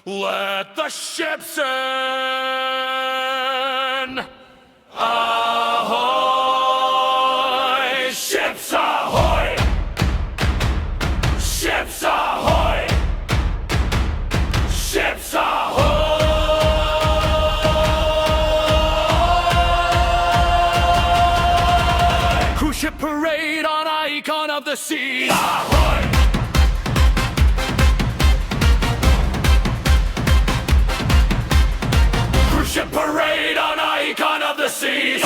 Let the ships in! Ahoy! Ships ahoy! Ships ahoy! Ships ahoy! Cruise ship parade on icon of the seas! Ahoy! Cruise ship parade on icon of the seas!